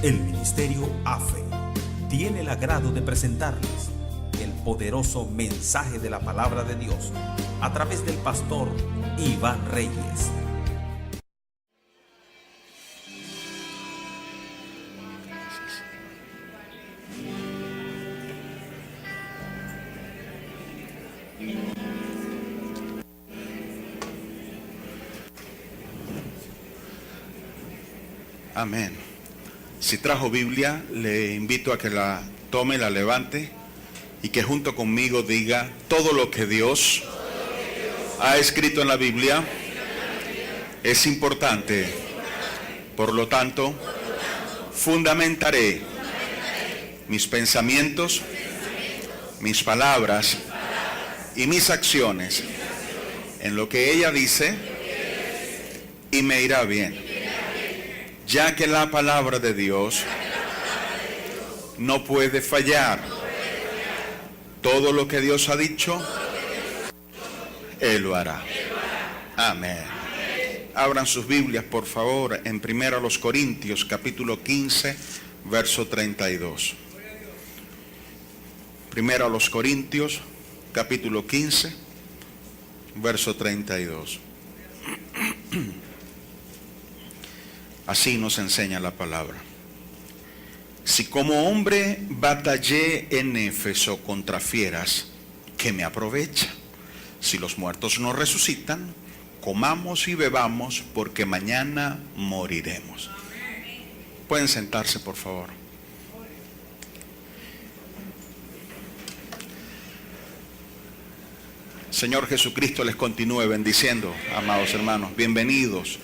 El Ministerio AFE tiene el agrado de presentarles el poderoso mensaje de la palabra de Dios a través del pastor Iván Reyes. Amén. Si trajo Biblia, le invito a que la tome, la levante y que junto conmigo diga: todo lo que Dios ha escrito en la Biblia es importante. Por lo tanto, fundamentaré mis pensamientos, mis palabras y mis acciones en lo que ella dice y me irá bien. Ya que la palabra de Dios no puede fallar. Todo lo que Dios ha dicho, Él lo hará. Amén. Abran sus Biblias, por favor, en 1 Corintios, capítulo 15, verso 32. 1 Corintios, capítulo 15, verso 32. Así nos enseña la palabra. Si como hombre batallé en Éfeso contra fieras, ¿qué me aprovecha? Si los muertos no resucitan, comamos y bebamos, porque mañana moriremos. Pueden sentarse, por favor. Señor Jesucristo les continúe bendiciendo, amados hermanos. Bienvenidos.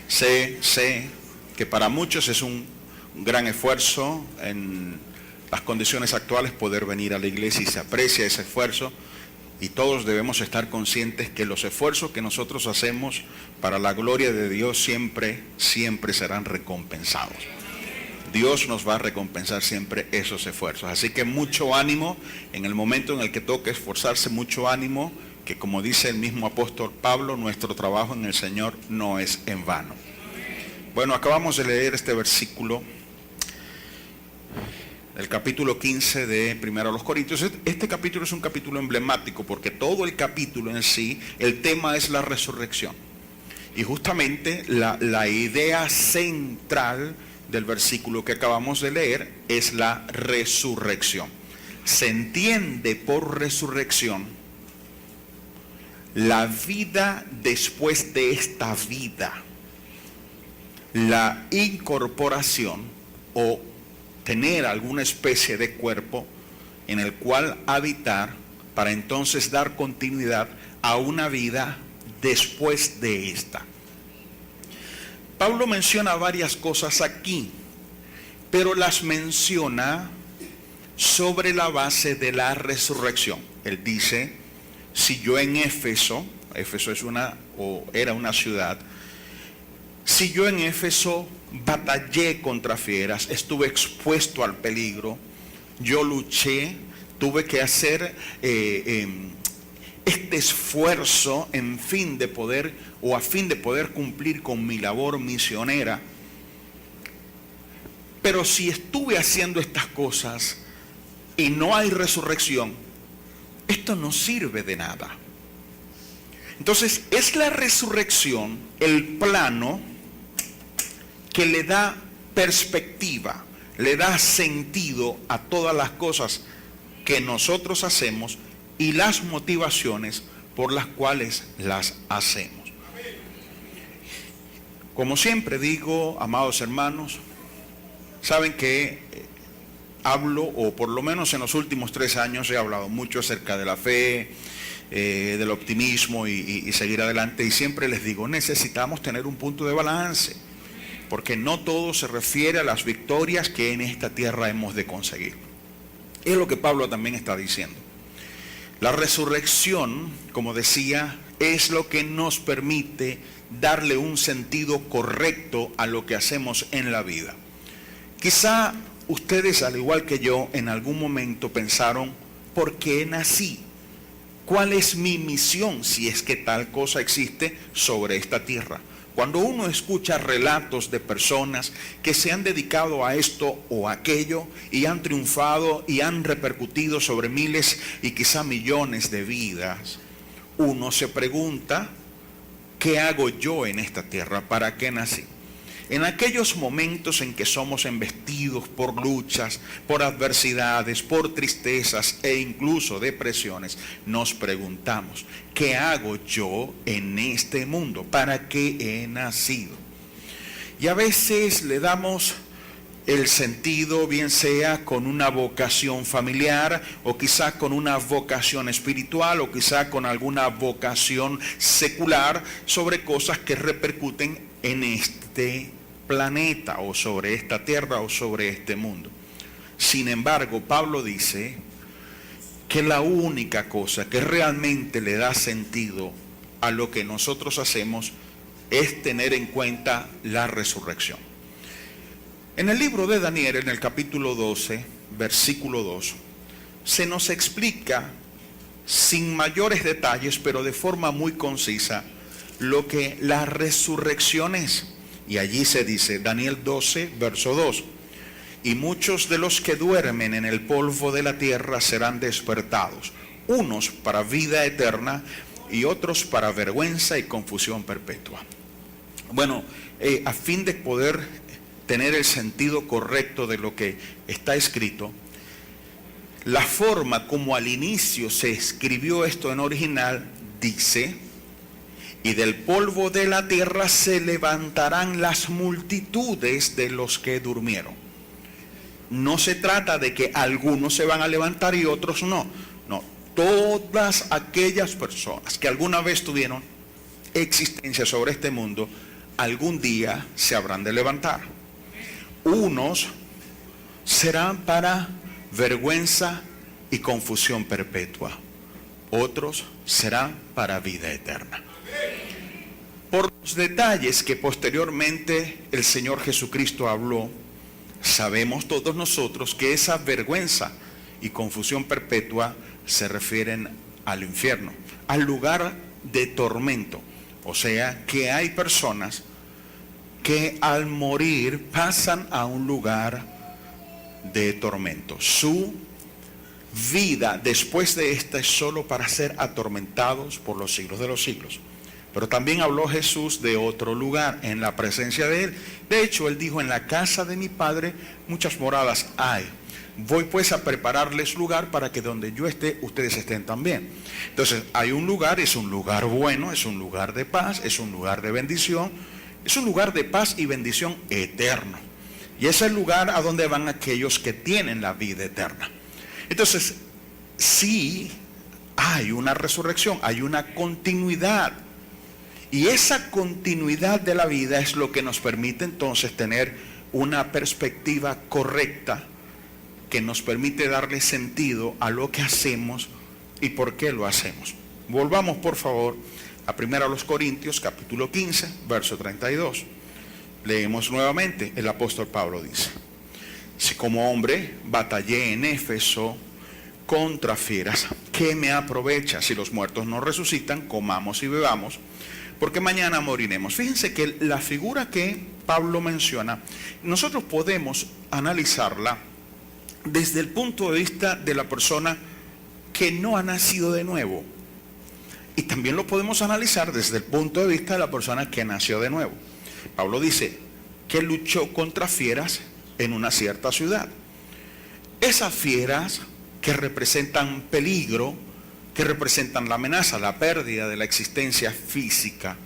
Sé que para muchos es un gran esfuerzo en las condiciones actuales poder venir a la iglesia, y se aprecia ese esfuerzo, y todos debemos estar conscientes que los esfuerzos que nosotros hacemos para la gloria de Dios siempre serán recompensados. Dios nos va a recompensar siempre esos esfuerzos. Así que mucho ánimo en el momento en el que toque esforzarse, mucho ánimo, que como dice el mismo apóstol Pablo, nuestro trabajo en el Señor no es en vano. Bueno, acabamos de leer este versículo del capítulo 15 de 1 Corintios. Este capítulo es un capítulo emblemático porque todo el capítulo en sí, el tema es la resurrección. Y justamente la idea central del versículo que acabamos de leer es la resurrección. Se entiende por resurrección la vida después de esta vida, la incorporación o tener alguna especie de cuerpo en el cual habitar para entonces dar continuidad a una vida después de esta. Pablo menciona varias cosas aquí, pero las menciona sobre la base de la resurrección. Él dice: si yo en Éfeso es era una ciudad, si yo en Éfeso batallé contra fieras, estuve expuesto al peligro, yo luché, tuve que hacer este esfuerzo a fin de poder cumplir con mi labor misionera. Pero si estuve haciendo estas cosas y no hay resurrección, esto no sirve de nada. Entonces es la resurrección el plano que le da perspectiva, le da sentido a todas las cosas que nosotros hacemos y las motivaciones por las cuales las hacemos. Como siempre digo, amados hermanos, saben que hablo, o por lo menos en los últimos 3 años he hablado mucho acerca de la fe, del optimismo y seguir adelante, y siempre les digo, necesitamos tener un punto de balance, porque no todo se refiere a las victorias que en esta tierra hemos de conseguir. Es lo que Pablo también está diciendo. La resurrección, como decía, es lo que nos permite darle un sentido correcto a lo que hacemos en la vida. Quizá ustedes, al igual que yo, en algún momento pensaron: ¿por qué nací? ¿Cuál es mi misión, si es que tal cosa existe sobre esta tierra? Cuando uno escucha relatos de personas que se han dedicado a esto o aquello y han triunfado y han repercutido sobre miles y quizá millones de vidas, uno se pregunta, ¿qué hago yo en esta tierra? ¿Para qué nací? En aquellos momentos en que somos embestidos por luchas, por adversidades, por tristezas e incluso depresiones, nos preguntamos, ¿qué hago yo en este mundo? ¿Para qué he nacido? Y a veces le damos el sentido, bien sea con una vocación familiar, o quizá con una vocación espiritual, o quizá con alguna vocación secular, sobre cosas que repercuten en este planeta, o sobre esta tierra, o sobre este mundo. Sin embargo, Pablo dice que la única cosa que realmente le da sentido a lo que nosotros hacemos es tener en cuenta la resurrección. En el libro de Daniel, en el capítulo 12, versículo 2, se nos explica sin mayores detalles, pero de forma muy concisa, lo que la resurrección es. Y allí se dice, Daniel 12, verso 2, y muchos de los que duermen en el polvo de la tierra serán despertados, unos para vida eterna y otros para vergüenza y confusión perpetua. Bueno, a fin de poder tener el sentido correcto de lo que está escrito, la forma como al inicio se escribió esto en original dice, y del polvo de la tierra se levantarán las multitudes de los que durmieron. No se trata de que algunos se van a levantar y otros no. No, todas aquellas personas que alguna vez tuvieron existencia sobre este mundo, algún día se habrán de levantar. Unos serán para vergüenza y confusión perpetua. Otros serán para vida eterna. Por los detalles que posteriormente el Señor Jesucristo habló, sabemos todos nosotros que esa vergüenza y confusión perpetua se refieren al infierno, al lugar de tormento. O sea, que hay personas que al morir pasan a un lugar de tormento. Su vida después de esta es solo para ser atormentados por los siglos de los siglos. Pero también habló Jesús de otro lugar en la presencia de Él. De hecho, Él dijo, en la casa de mi Padre muchas moradas hay. Voy pues a prepararles lugar para que donde yo esté, ustedes estén también. Entonces, hay un lugar, es un lugar bueno, es un lugar de paz, es un lugar de bendición, es un lugar de paz y bendición eterno. Y es el lugar a donde van aquellos que tienen la vida eterna. Entonces, sí hay una resurrección, hay una continuidad. Y esa continuidad de la vida es lo que nos permite entonces tener una perspectiva correcta que nos permite darle sentido a lo que hacemos y por qué lo hacemos. Volvamos por favor a 1 Corintios capítulo 15, verso 32. Leemos nuevamente, el apóstol Pablo dice, si como hombre batallé en Éfeso contra fieras, ¿qué me aprovecha? Si los muertos no resucitan, comamos y bebamos, porque mañana moriremos. Fíjense que la figura que Pablo menciona, nosotros podemos analizarla desde el punto de vista de la persona que no ha nacido de nuevo. Y también lo podemos analizar desde el punto de vista de la persona que nació de nuevo. Pablo dice que luchó contra fieras en una cierta ciudad. Esas fieras que representan peligro, que representan la amenaza, la pérdida de la existencia física.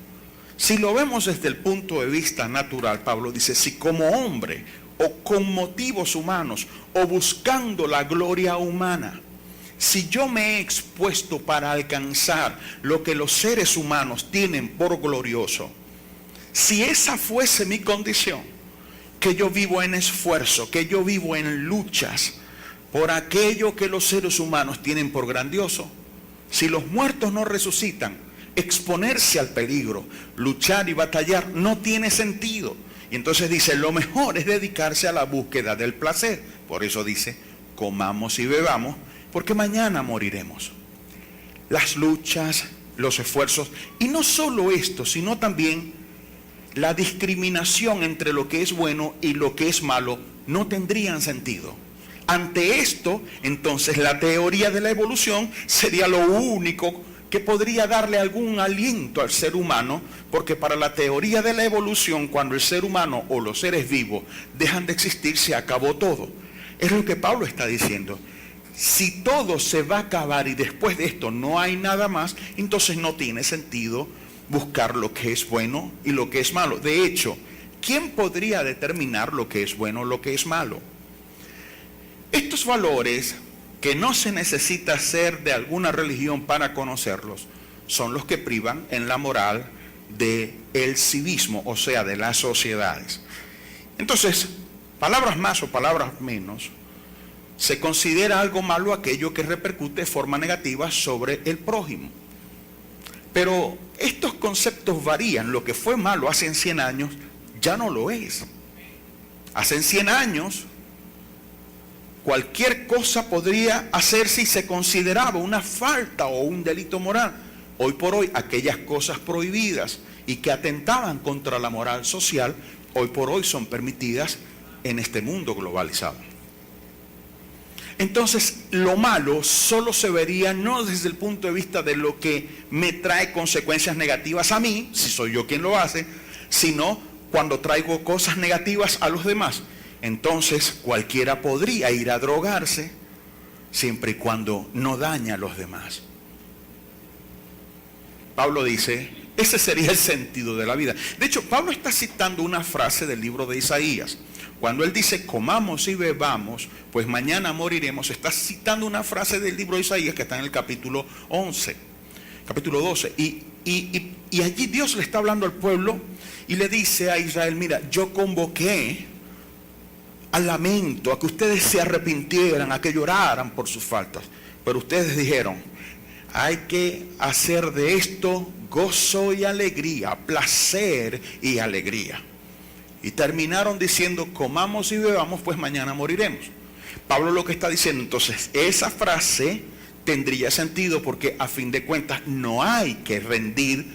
Si lo vemos desde el punto de vista natural, Pablo dice, si como hombre o con motivos humanos o buscando la gloria humana, si yo me he expuesto para alcanzar lo que los seres humanos tienen por glorioso, si esa fuese mi condición, que yo vivo en esfuerzo, que yo vivo en luchas por aquello que los seres humanos tienen por grandioso, si los muertos no resucitan, exponerse al peligro, luchar y batallar no tiene sentido. Y entonces dice, lo mejor es dedicarse a la búsqueda del placer. Por eso dice, comamos y bebamos, porque mañana moriremos. Las luchas, los esfuerzos, y no solo esto, sino también la discriminación entre lo que es bueno y lo que es malo no tendrían sentido. Ante esto, entonces, la teoría de la evolución sería lo único que podría darle algún aliento al ser humano, porque para la teoría de la evolución, cuando el ser humano o los seres vivos dejan de existir, se acabó todo. Es lo que Pablo está diciendo. Si todo se va a acabar y después de esto no hay nada más, entonces no tiene sentido buscar lo que es bueno y lo que es malo. De hecho, ¿quién podría determinar lo que es bueno o lo que es malo? Estos valores, que no se necesita ser de alguna religión para conocerlos, son los que privan en la moral del civismo, o sea, de las sociedades. Entonces, palabras más o palabras menos, se considera algo malo aquello que repercute de forma negativa sobre el prójimo. Pero estos conceptos varían. Lo que fue malo hace 100 años ya no lo es. Hace 100 años cualquier cosa podría hacerse y se consideraba una falta o un delito moral. Hoy por hoy, aquellas cosas prohibidas y que atentaban contra la moral social, hoy por hoy son permitidas en este mundo globalizado. Entonces, lo malo solo se vería no desde el punto de vista de lo que me trae consecuencias negativas a mí, si soy yo quien lo hace, sino cuando traigo cosas negativas a los demás. Entonces cualquiera podría ir a drogarse siempre y cuando no daña a los demás. Pablo dice, ese sería el sentido de la vida. De hecho, Pablo está citando una frase del libro de Isaías. Cuando él dice, comamos y bebamos, pues mañana moriremos, está citando una frase del libro de Isaías que está en el capítulo 11, capítulo 12. Y allí Dios le está hablando al pueblo y le dice a Israel, mira, yo convoqué al lamento, a que ustedes se arrepintieran, a que lloraran por sus faltas. Pero ustedes dijeron, hay que hacer de esto gozo y alegría, placer y alegría. Y terminaron diciendo, comamos y bebamos, pues mañana moriremos. Pablo lo que está diciendo, entonces, esa frase tendría sentido porque a fin de cuentas no hay que rendir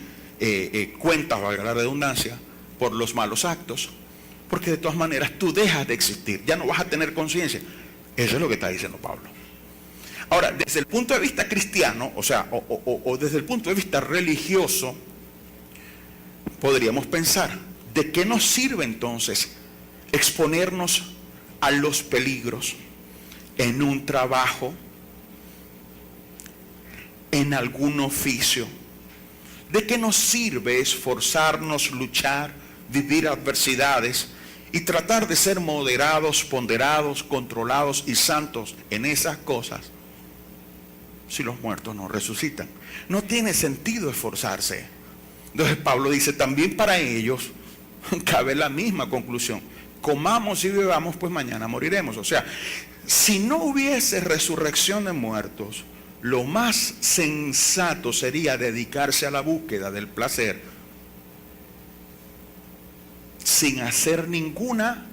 cuentas, valga la redundancia, por los malos actos. Porque de todas maneras tú dejas de existir, ya no vas a tener conciencia. Eso es lo que está diciendo Pablo. Ahora, desde el punto de vista cristiano, o sea, o desde el punto de vista religioso, podríamos pensar, ¿de qué nos sirve entonces exponernos a los peligros en un trabajo, en algún oficio? ¿De qué nos sirve esforzarnos, luchar, vivir adversidades y tratar de ser moderados, ponderados, controlados y santos en esas cosas si los muertos no resucitan? No tiene sentido esforzarse. Entonces Pablo dice, también para ellos cabe la misma conclusión. Comamos y bebamos, pues mañana moriremos. O sea, si no hubiese resurrección de muertos, lo más sensato sería dedicarse a la búsqueda del placer sin hacer ninguna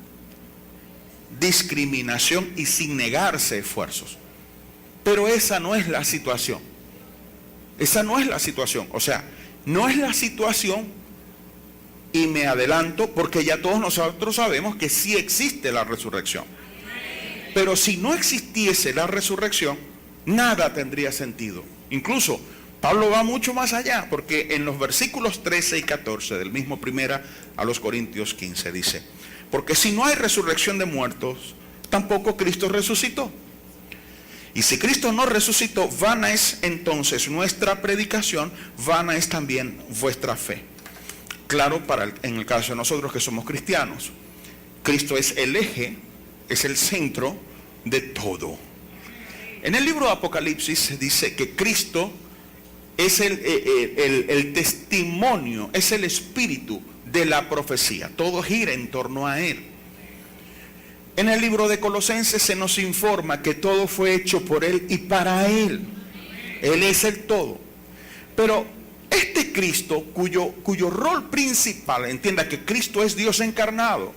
discriminación y sin negarse esfuerzos. Pero esa no es la situación. Esa no es la situación. O sea, no es la situación, y me adelanto porque ya todos nosotros sabemos que sí existe la resurrección. Pero si no existiese la resurrección, nada tendría sentido. Incluso Pablo va mucho más allá, porque en los versículos 13 y 14 del mismo primera a los Corintios 15 dice, porque si no hay resurrección de muertos, tampoco Cristo resucitó. Y si Cristo no resucitó, vana es entonces nuestra predicación, vana es también vuestra fe. Claro, en el caso de nosotros que somos cristianos, Cristo es el eje, es el centro de todo. En el libro de Apocalipsis dice que Cristo es el testimonio, es el espíritu de la profecía. Todo gira en torno a Él. En el libro de Colosenses se nos informa que todo fue hecho por Él y para Él. Él es el todo. Pero este Cristo, cuyo rol principal, entienda que Cristo es Dios encarnado.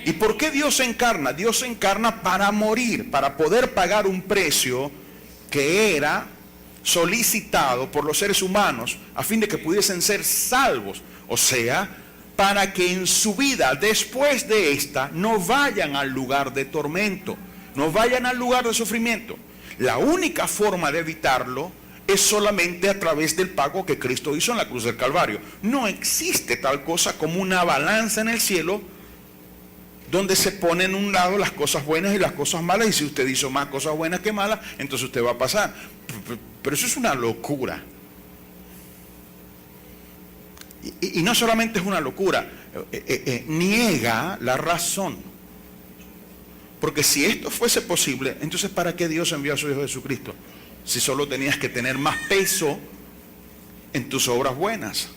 ¿Y por qué Dios se encarna? Dios se encarna para morir, para poder pagar un precio que era solicitado por los seres humanos a fin de que pudiesen ser salvos. O sea, para que en su vida después de esta no vayan al lugar de tormento, no vayan al lugar de sufrimiento. La única forma de evitarlo es solamente a través del pago que Cristo hizo en la cruz del Calvario. No existe tal cosa como una balanza en el cielo donde se ponen en un lado las cosas buenas y las cosas malas, y si usted hizo más cosas buenas que malas, entonces usted va a pasar. Pero eso es una locura. Y no solamente es una locura, niega la razón. Porque si esto fuese posible, entonces ¿para qué Dios envió a su Hijo Jesucristo? Si solo tenías que tener más peso en tus obras buenas.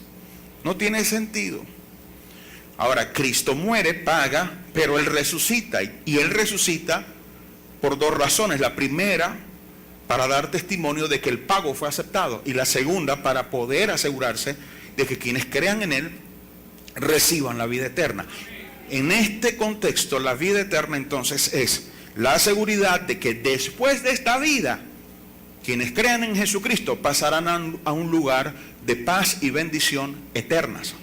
No tiene sentido. Ahora, Cristo muere, paga, pero Él resucita. Y Él resucita por dos razones. La primera, para dar testimonio de que el pago fue aceptado. Y la segunda, para poder asegurarse de que quienes crean en Él reciban la vida eterna. En este contexto, la vida eterna entonces es la seguridad de que después de esta vida, quienes crean en Jesucristo pasarán a un lugar de paz y bendición eternas.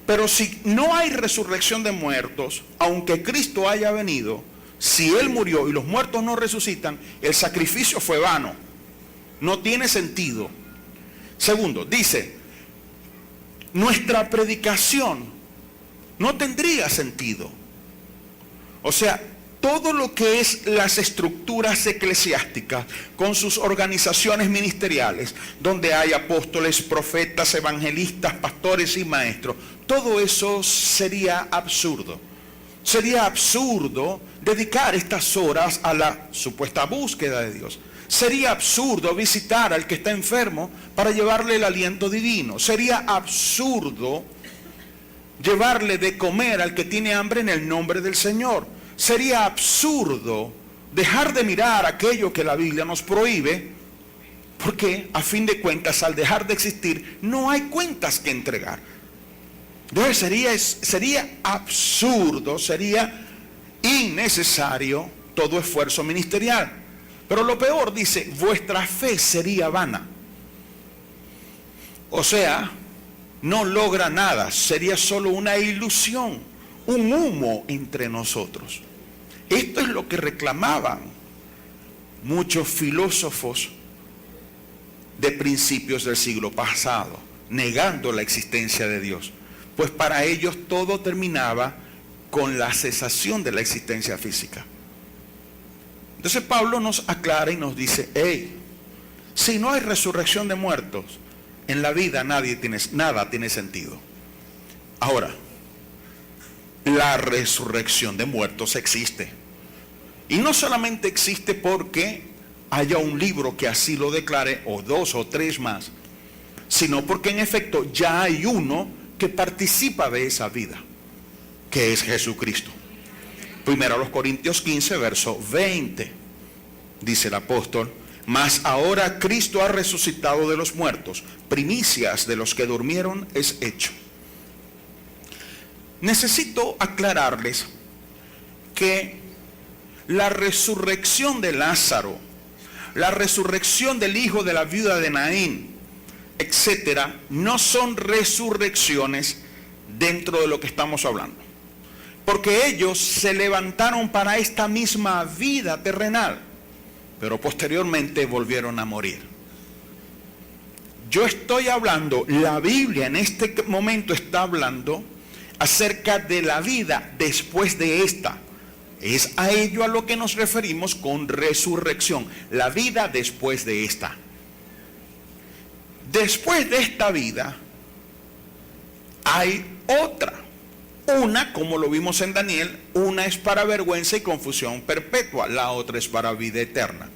Pero si no hay resurrección de muertos, aunque Cristo haya venido, si Él murió y los muertos no resucitan, el sacrificio fue vano. No tiene sentido. Segundo, dice, nuestra predicación no tendría sentido. O sea, todo lo que es las estructuras eclesiásticas, con sus organizaciones ministeriales, donde hay apóstoles, profetas, evangelistas, pastores y maestros, todo eso sería absurdo. Sería absurdo dedicar estas horas a la supuesta búsqueda de Dios. Sería absurdo visitar al que está enfermo para llevarle el aliento divino. Sería absurdo llevarle de comer al que tiene hambre en el nombre del Señor. Sería absurdo dejar de mirar aquello que la Biblia nos prohíbe, porque a fin de cuentas, al dejar de existir, no hay cuentas que entregar. Entonces sería absurdo, sería innecesario todo esfuerzo ministerial. Pero lo peor, dice, vuestra fe sería vana. O sea, no logra nada, sería solo una ilusión, un humo entre nosotros. Esto es lo que reclamaban muchos filósofos de principios del siglo pasado, negando la existencia de Dios. Pues para ellos todo terminaba con la cesación de la existencia física. Entonces Pablo nos aclara y nos dice, hey, si no hay resurrección de muertos, en la vida nada tiene sentido. Ahora, la resurrección de muertos existe. Y no solamente existe porque haya un libro que así lo declare, o dos o tres más, sino porque en efecto ya hay uno que participa de esa vida, que es Jesucristo. Primero a los Corintios 15, verso 20, dice el apóstol, mas ahora Cristo ha resucitado de los muertos, primicias de los que durmieron es hecho. Necesito aclararles que la resurrección de Lázaro, la resurrección del hijo de la viuda de Naín, etcétera, no son resurrecciones dentro de lo que estamos hablando. Porque ellos se levantaron para esta misma vida terrenal, pero posteriormente volvieron a morir. Yo estoy hablando, la Biblia en este momento está hablando acerca de la vida después de esta. Es a ello a lo que nos referimos con resurrección, la vida después de esta. Después de esta vida hay otra. Una, como lo vimos en Daniel, una es para vergüenza y confusión perpetua, la otra es para vida eterna.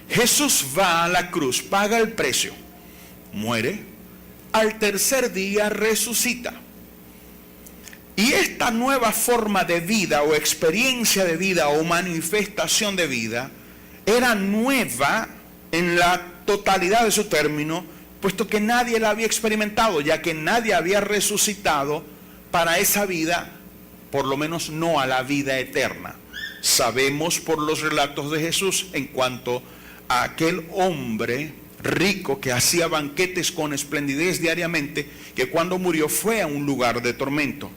Jesús va a la cruz, paga el precio, muere, al tercer día resucita. Y esta nueva forma de vida o experiencia de vida o manifestación de vida era nueva en la totalidad de su término, puesto que nadie la había experimentado, ya que nadie había resucitado para esa vida, por lo menos no a la vida eterna. Sabemos por los relatos de Jesús en cuanto a aquel hombre rico que hacía banquetes con esplendidez diariamente, que cuando murió fue a un lugar de tormento.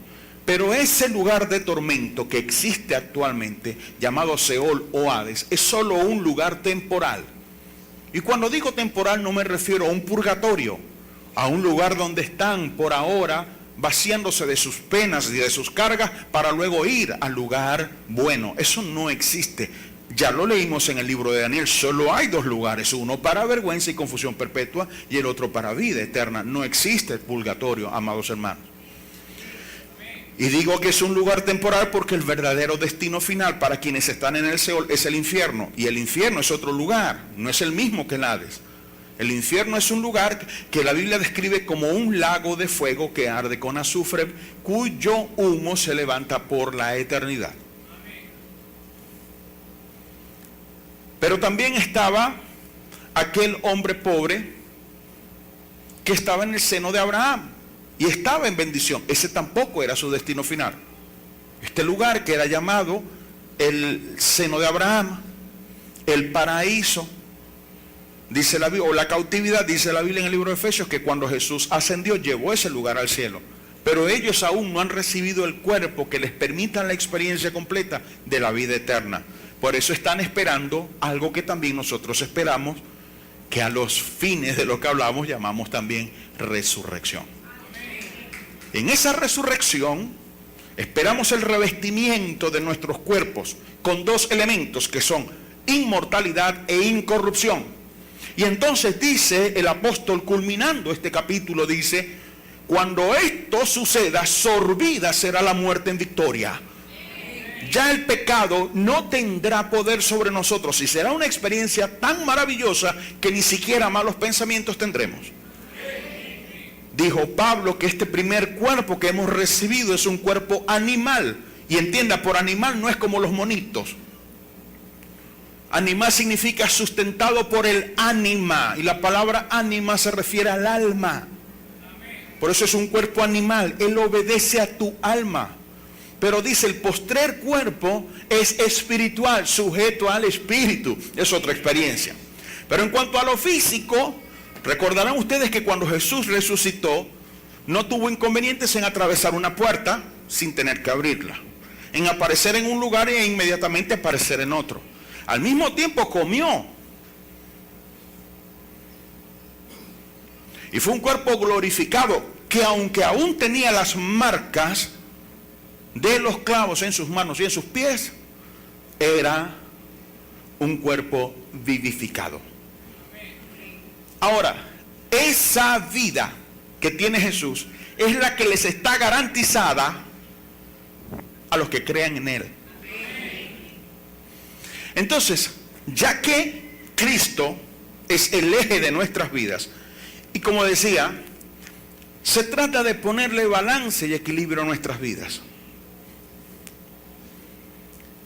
Pero ese lugar de tormento que existe actualmente, llamado Seol o Hades, es solo un lugar temporal. Y cuando digo temporal no me refiero a un purgatorio, a un lugar donde están por ahora vaciándose de sus penas y de sus cargas para luego ir al lugar bueno. Eso no existe. Ya lo leímos en el libro de Daniel, solo hay dos lugares, uno para vergüenza y confusión perpetua y el otro para vida eterna. No existe el purgatorio, amados hermanos. Y digo que es un lugar temporal porque el verdadero destino final para quienes están en el Seol es el infierno. Y el infierno es otro lugar, no es el mismo que el Hades. El infierno es un lugar que la Biblia describe como un lago de fuego que arde con azufre, cuyo humo se levanta por la eternidad. Pero también estaba aquel hombre pobre que estaba en el seno de Abraham y estaba en bendición. Ese tampoco era su destino final. Este lugar que era llamado el seno de Abraham, el paraíso, dice la Biblia, o la cautividad, dice la Biblia en el libro de Efesios, que cuando Jesús ascendió llevó ese lugar al cielo. Pero ellos aún no han recibido el cuerpo que les permita la experiencia completa de la vida eterna. Por eso están esperando algo que también nosotros esperamos, que a los fines de lo que hablamos llamamos también resurrección. En esa resurrección esperamos el revestimiento de nuestros cuerpos con dos elementos que son inmortalidad e incorrupción. Y entonces dice el apóstol, culminando este capítulo, dice: cuando esto suceda, sorbida será la muerte en victoria. Ya el pecado no tendrá poder sobre nosotros y será una experiencia tan maravillosa que ni siquiera malos pensamientos tendremos. Dijo Pablo que este primer cuerpo que hemos recibido es un cuerpo animal. Y entienda, por animal no es como los monitos. Animal significa sustentado por el ánima, y la palabra ánima se refiere al alma. Por eso es un cuerpo animal, él obedece a tu alma. Pero dice, el postrer cuerpo es espiritual, sujeto al espíritu. Es otra experiencia. Pero en cuanto a lo físico, recordarán ustedes que cuando Jesús resucitó, no tuvo inconvenientes en atravesar una puerta sin tener que abrirla, en aparecer en un lugar e inmediatamente aparecer en otro. Al mismo tiempo comió. Y fue un cuerpo glorificado que, aunque aún tenía las marcas de los clavos en sus manos y en sus pies, era un cuerpo vivificado. Ahora, esa vida que tiene Jesús es la que les está garantizada a los que crean en Él. Entonces, ya que Cristo es el eje de nuestras vidas, y como decía, se trata de ponerle balance y equilibrio a nuestras vidas.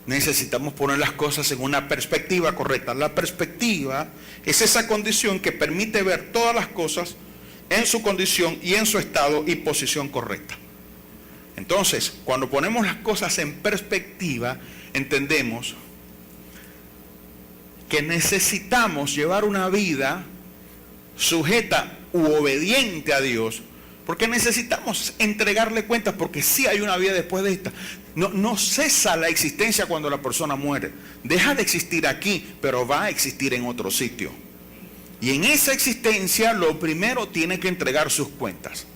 Necesitamos poner las cosas en una perspectiva correcta. La perspectiva es esa condición que permite ver todas las cosas en su condición y en su estado y posición correcta. Entonces, cuando ponemos las cosas en perspectiva, entendemos que necesitamos llevar una vida sujeta u obediente a Dios, porque necesitamos entregarle cuentas, porque sí hay una vida después de esta. No cesa la existencia cuando la persona muere. Deja de existir aquí, pero va a existir en otro sitio. Y en esa existencia lo primero tiene que entregar sus cuentas.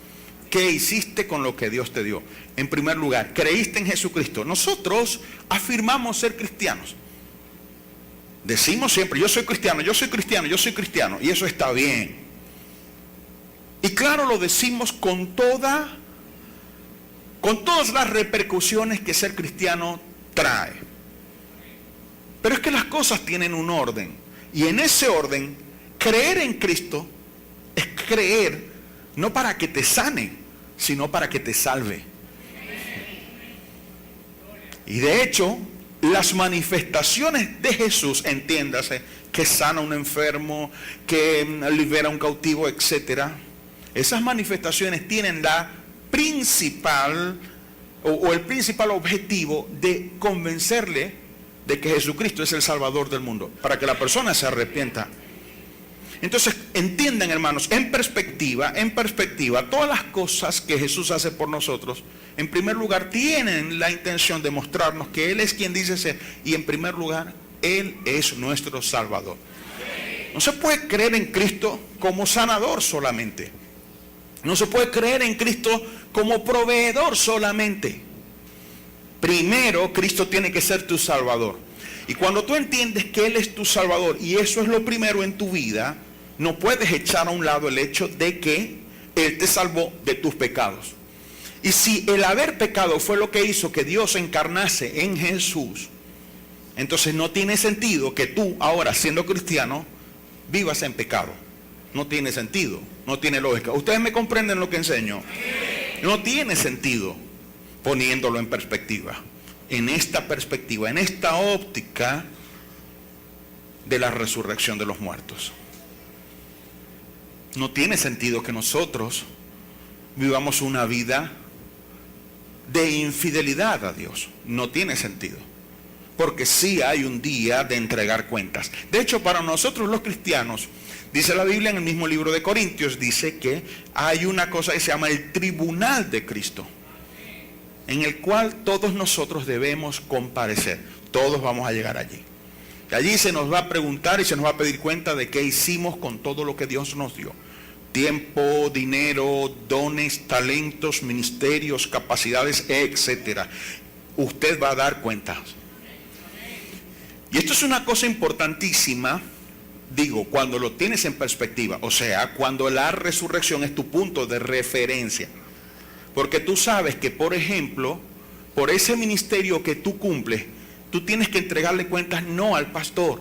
¿Qué hiciste con lo que Dios te dio? En primer lugar, ¿creíste en Jesucristo? Nosotros afirmamos ser cristianos. Decimos siempre, yo soy cristiano, yo soy cristiano, yo soy cristiano. Y eso está bien. Y claro, lo decimos con todas las repercusiones que ser cristiano trae. Pero es que las cosas tienen un orden. Y en ese orden, creer en Cristo es creer no para que te sane, sino para que te salve. Y de hecho, las manifestaciones de Jesús, entiéndase, que sana a un enfermo, que libera a un cautivo, etcétera, esas manifestaciones tienen la principal o el principal objetivo de convencerle de que Jesucristo es el Salvador del mundo, para que la persona se arrepienta. Entonces, entiendan, hermanos, en perspectiva, todas las cosas que Jesús hace por nosotros, en primer lugar, tienen la intención de mostrarnos que Él es quien dice ser, y en primer lugar, Él es nuestro Salvador. No se puede creer en Cristo como sanador solamente. No se puede creer en Cristo como proveedor solamente. Primero, Cristo tiene que ser tu Salvador. Y cuando tú entiendes que Él es tu Salvador, y eso es lo primero en tu vida, no puedes echar a un lado el hecho de que Él te salvó de tus pecados. Y si el haber pecado fue lo que hizo que Dios encarnase en Jesús, entonces no tiene sentido que tú, ahora siendo cristiano, vivas en pecado. No tiene sentido, no tiene lógica. ¿Ustedes me comprenden lo que enseño? No tiene sentido poniéndolo en perspectiva. En esta perspectiva, en esta óptica de la resurrección de los muertos. No tiene sentido que nosotros vivamos una vida de infidelidad a Dios. No tiene sentido. Porque sí hay un día de entregar cuentas. De hecho, para nosotros los cristianos, dice la Biblia en el mismo libro de Corintios, dice que hay una cosa que se llama el tribunal de Cristo, en el cual todos nosotros debemos comparecer. Todos vamos a llegar allí. Y allí se nos va a preguntar y se nos va a pedir cuenta de qué hicimos con todo lo que Dios nos dio. Tiempo, dinero, dones, talentos, ministerios, capacidades, etcétera. Usted va a dar cuentas. Y esto es una cosa importantísima, digo, cuando lo tienes en perspectiva. O sea, cuando la resurrección es tu punto de referencia. Porque tú sabes que, por ejemplo, por ese ministerio que tú cumples, tú tienes que entregarle cuentas no al pastor,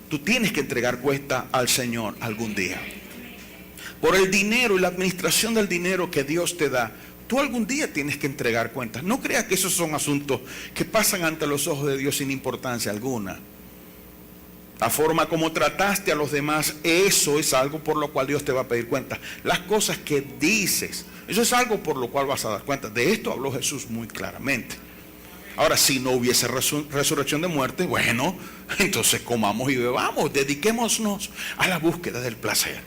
tú tienes que entregar cuentas al Señor algún día. Por el dinero y la administración del dinero que Dios te da, tú algún día tienes que entregar cuentas. No creas que esos son asuntos que pasan ante los ojos de Dios sin importancia alguna. La forma como trataste a los demás, eso es algo por lo cual Dios te va a pedir cuentas. Las cosas que dices, eso es algo por lo cual vas a dar cuenta. De esto habló Jesús muy claramente. Ahora, si no hubiese resurrección de muerte, bueno, entonces comamos y bebamos, dediquémonos a la búsqueda del placer.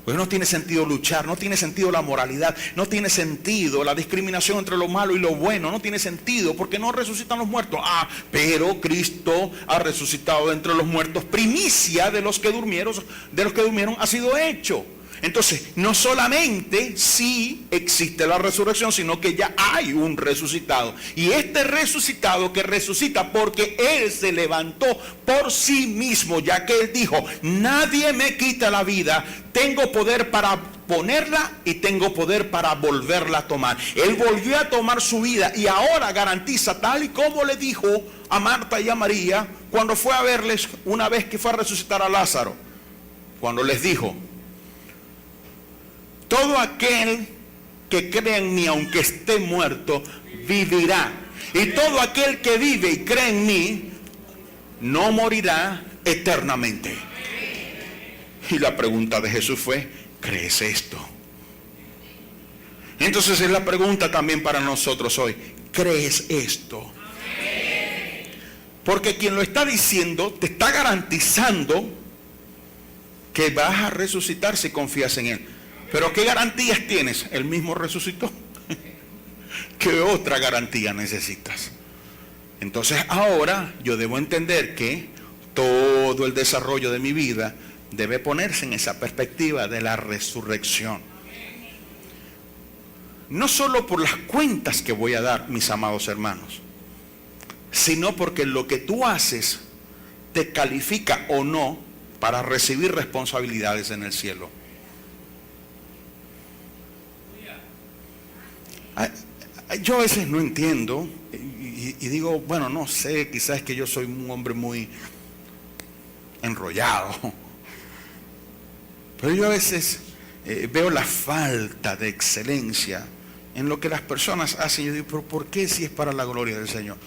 Pues no tiene sentido luchar, no tiene sentido la moralidad, no tiene sentido la discriminación entre lo malo y lo bueno, no tiene sentido porque no resucitan los muertos. Pero Cristo ha resucitado de entre los muertos, primicia de los que durmieron ha sido hecho. Entonces, no solamente sí existe la resurrección, sino que ya hay un resucitado. Y este resucitado que resucita porque Él se levantó por sí mismo, ya que Él dijo, nadie me quita la vida, tengo poder para ponerla y tengo poder para volverla a tomar. Él volvió a tomar su vida y ahora garantiza, tal y como le dijo a Marta y a María, cuando fue a verles una vez que fue a resucitar a Lázaro, cuando les dijo, todo aquel que cree en mí, aunque esté muerto, vivirá. Y todo aquel que vive y cree en mí, no morirá eternamente. Y la pregunta de Jesús fue, ¿crees esto? Entonces es la pregunta también para nosotros hoy, ¿crees esto? Porque quien lo está diciendo, te está garantizando que vas a resucitar si confías en Él. Pero ¿qué garantías tienes? Él mismo resucitó. ¿Qué otra garantía necesitas? Entonces ahora yo debo entender que todo el desarrollo de mi vida debe ponerse en esa perspectiva de la resurrección. No solo por las cuentas que voy a dar, mis amados hermanos, sino porque lo que tú haces te califica o no para recibir responsabilidades en el cielo. Yo a veces no entiendo y digo, bueno, no sé, quizás es que yo soy un hombre muy enrollado, pero yo a veces veo la falta de excelencia en lo que las personas hacen. Yo digo, pero ¿por qué si es para la gloria del Señor?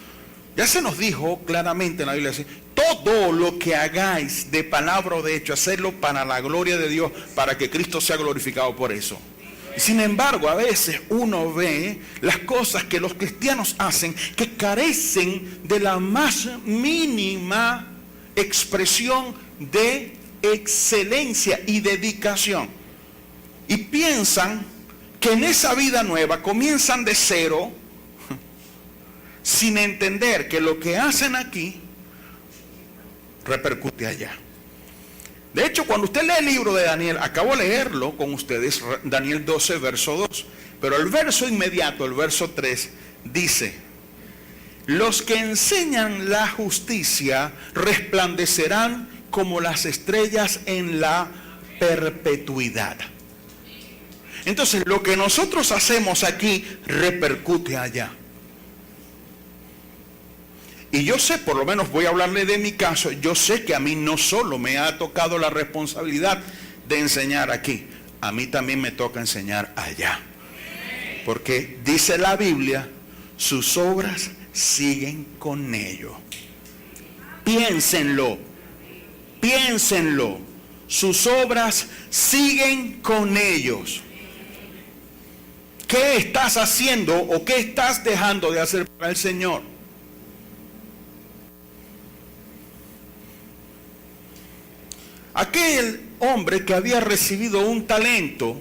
Ya se nos dijo claramente en la Biblia, todo lo que hagáis de palabra o de hecho, hacerlo para la gloria de Dios, para que Cristo sea glorificado por eso. Sin embargo, a veces uno ve las cosas que los cristianos hacen que carecen de la más mínima expresión de excelencia y dedicación. Y piensan que en esa vida nueva comienzan de cero, sin entender que lo que hacen aquí repercute allá. De hecho, cuando usted lee el libro de Daniel, acabo de leerlo con ustedes, Daniel 12, verso 2, pero el verso inmediato, el verso 3, dice: los que enseñan la justicia resplandecerán como las estrellas en la perpetuidad. Entonces, lo que nosotros hacemos aquí repercute allá. Y yo sé, por lo menos voy a hablarle de mi caso, yo sé que a mí no solo me ha tocado la responsabilidad de enseñar aquí, a mí también me toca enseñar allá. Porque dice la Biblia, sus obras siguen con ellos. Piénsenlo, piénsenlo, sus obras siguen con ellos. ¿Qué estás haciendo o qué estás dejando de hacer para el Señor? Aquel hombre que había recibido un talento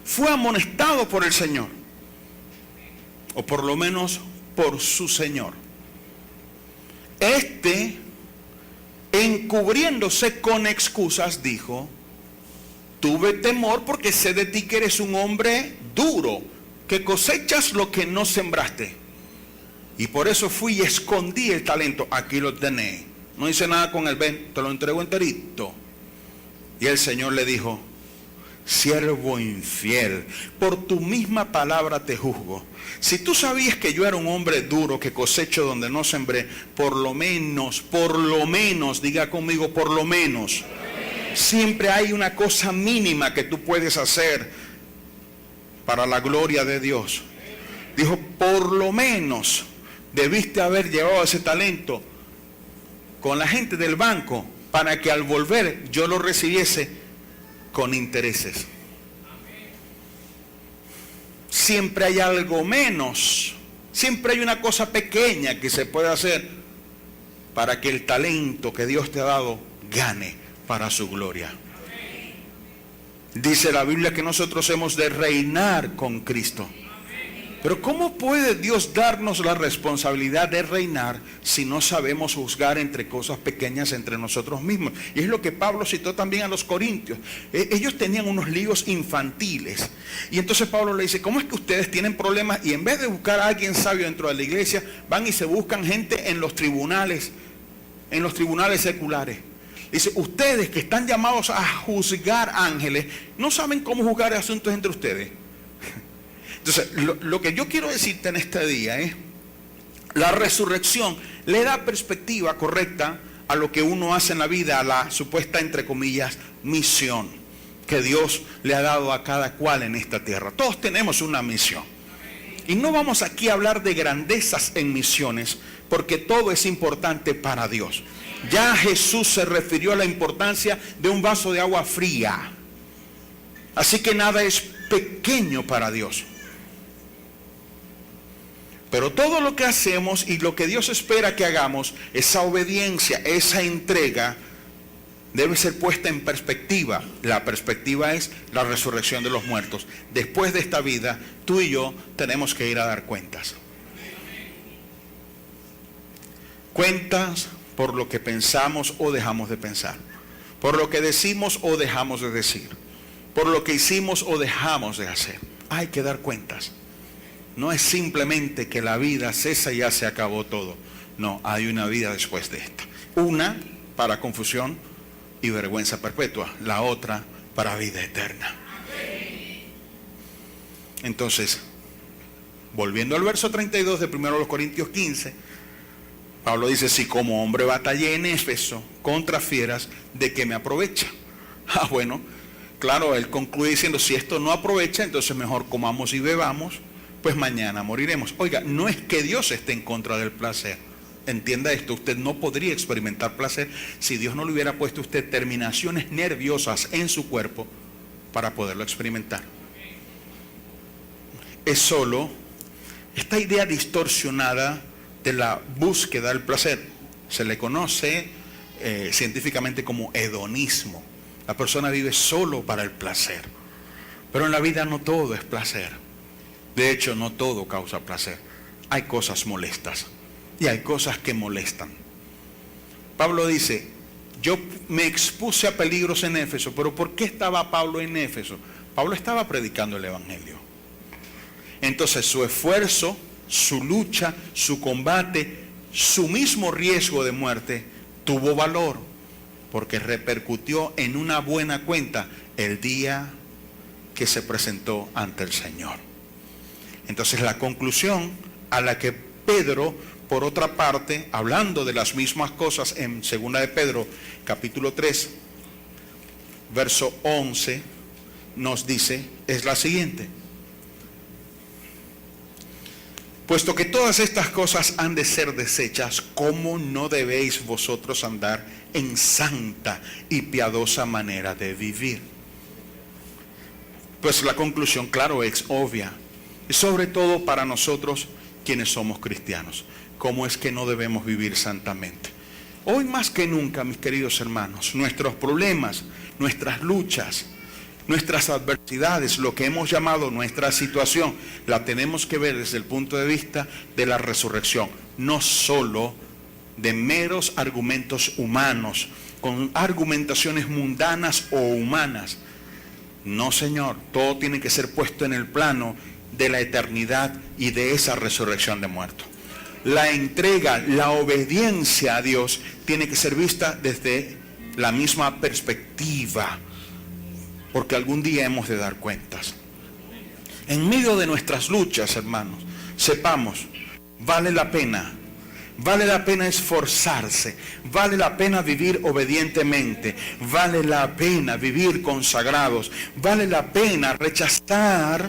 fue amonestado por el Señor, o por lo menos por su Señor. Este, encubriéndose con excusas, dijo: tuve temor porque sé de ti que eres un hombre duro, que cosechas lo que no sembraste, y por eso fui y escondí el talento. Aquí lo tenéis. No hice nada con el ven, te lo entrego enterito. Y el Señor le dijo: siervo infiel, por tu misma palabra te juzgo. Si tú sabías que yo era un hombre duro, que cosecho donde no sembré, por lo menos, diga conmigo, por lo menos. Siempre hay una cosa mínima que tú puedes hacer para la gloria de Dios. Dijo, por lo menos debiste haber llevado ese talento con la gente del banco, para que al volver yo lo recibiese con intereses. Siempre hay algo menos, siempre hay una cosa pequeña que se puede hacer para que el talento que Dios te ha dado gane para su gloria. Dice la Biblia que nosotros hemos de reinar con Cristo. Pero ¿cómo puede Dios darnos la responsabilidad de reinar si no sabemos juzgar entre cosas pequeñas entre nosotros mismos? Y es lo que Pablo citó también a los corintios. Ellos tenían unos líos infantiles. Y entonces Pablo le dice, ¿cómo es que ustedes tienen problemas? Y en vez de buscar a alguien sabio dentro de la iglesia, van y se buscan gente en los tribunales seculares. Dice, ustedes que están llamados a juzgar ángeles, ¿no saben cómo juzgar asuntos entre ustedes? Entonces, lo que yo quiero decirte en este día es, la resurrección le da perspectiva correcta a lo que uno hace en la vida, a la supuesta, entre comillas, misión que Dios le ha dado a cada cual en esta tierra. Todos tenemos una misión. Y no vamos aquí a hablar de grandezas en misiones, porque todo es importante para Dios. Ya Jesús se refirió a la importancia de un vaso de agua fría. Así que nada es pequeño para Dios. Pero todo lo que hacemos y lo que Dios espera que hagamos, esa obediencia, esa entrega, debe ser puesta en perspectiva. La perspectiva es la resurrección de los muertos. Después de esta vida, tú y yo tenemos que ir a dar cuentas. Cuentas por lo que pensamos o dejamos de pensar, por lo que decimos o dejamos de decir, por lo que hicimos o dejamos de hacer. Hay que dar cuentas. No es simplemente que la vida cesa y ya se acabó todo. No, hay una vida después de esta. Una para confusión y vergüenza perpetua. La otra para vida eterna. Entonces, volviendo al verso 32 de 1 Corintios 15, Pablo dice, si como hombre batallé en Éfeso contra fieras, ¿de qué me aprovecha? Bueno, claro, él concluye diciendo, si esto no aprovecha, entonces mejor comamos y bebamos, pues mañana moriremos. Oiga, no es que Dios esté en contra del placer. Entienda esto, usted no podría experimentar placer si Dios no le hubiera puesto a usted terminaciones nerviosas en su cuerpo para poderlo experimentar. Es solo esta idea distorsionada de la búsqueda del placer. Se le conoce científicamente como hedonismo. La persona vive solo para el placer. Pero en la vida no todo es placer. De hecho, no todo causa placer. Hay cosas molestas y hay cosas que molestan. Pablo dice, yo me expuse a peligros en Éfeso. ¿Pero por qué estaba Pablo en Éfeso? Pablo estaba predicando el Evangelio. Entonces su esfuerzo, su lucha, su combate, su mismo riesgo de muerte tuvo valor, porque repercutió en una buena cuenta el día que se presentó ante el Señor. Entonces la conclusión a la que Pedro, por otra parte, hablando de las mismas cosas en 2 de Pedro, capítulo 3, verso 11, nos dice, es la siguiente. Puesto que todas estas cosas han de ser deshechas, ¿cómo no debéis vosotros andar en santa y piadosa manera de vivir? Pues la conclusión, claro, es obvia. Y sobre todo para nosotros quienes somos cristianos. ¿Cómo es que no debemos vivir santamente? Hoy más que nunca, mis queridos hermanos, nuestros problemas, nuestras luchas, nuestras adversidades, lo que hemos llamado nuestra situación, la tenemos que ver desde el punto de vista de la resurrección, no solo de meros argumentos humanos, con argumentaciones mundanas o humanas. No, Señor, todo tiene que ser puesto en el plano de la eternidad y de esa resurrección de muertos. La entrega, la obediencia a Dios tiene que ser vista desde la misma perspectiva, porque algún día hemos de dar cuentas. En medio de nuestras luchas, hermanos, sepamos, vale la pena esforzarse, vale la pena vivir obedientemente, vale la pena vivir consagrados, vale la pena rechazar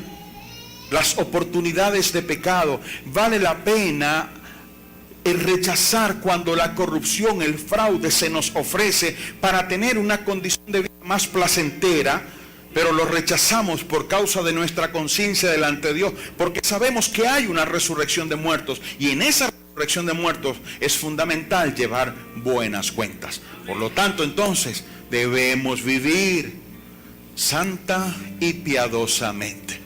las oportunidades de pecado, vale la pena el rechazar cuando la corrupción, el fraude se nos ofrece para tener una condición de vida más placentera, pero lo rechazamos por causa de nuestra conciencia delante de Dios, porque sabemos que hay una resurrección de muertos, y en esa resurrección de muertos es fundamental llevar buenas cuentas. Por lo tanto, entonces, debemos vivir santa y piadosamente.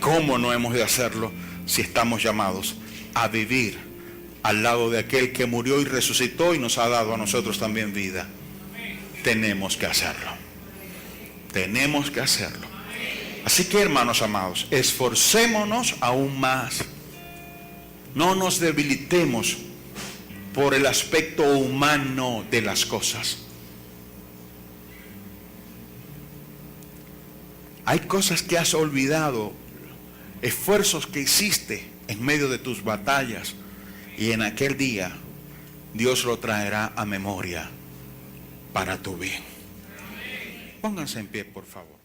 ¿Cómo no hemos de hacerlo si estamos llamados a vivir al lado de aquel que murió y resucitó y nos ha dado a nosotros también vida? Tenemos que hacerlo. Tenemos que hacerlo. Así que, hermanos amados, esforcémonos aún más. No nos debilitemos por el aspecto humano de las cosas. Hay cosas que has olvidado, esfuerzos que hiciste en medio de tus batallas, y en aquel día Dios lo traerá a memoria para tu bien. Pónganse en pie, por favor.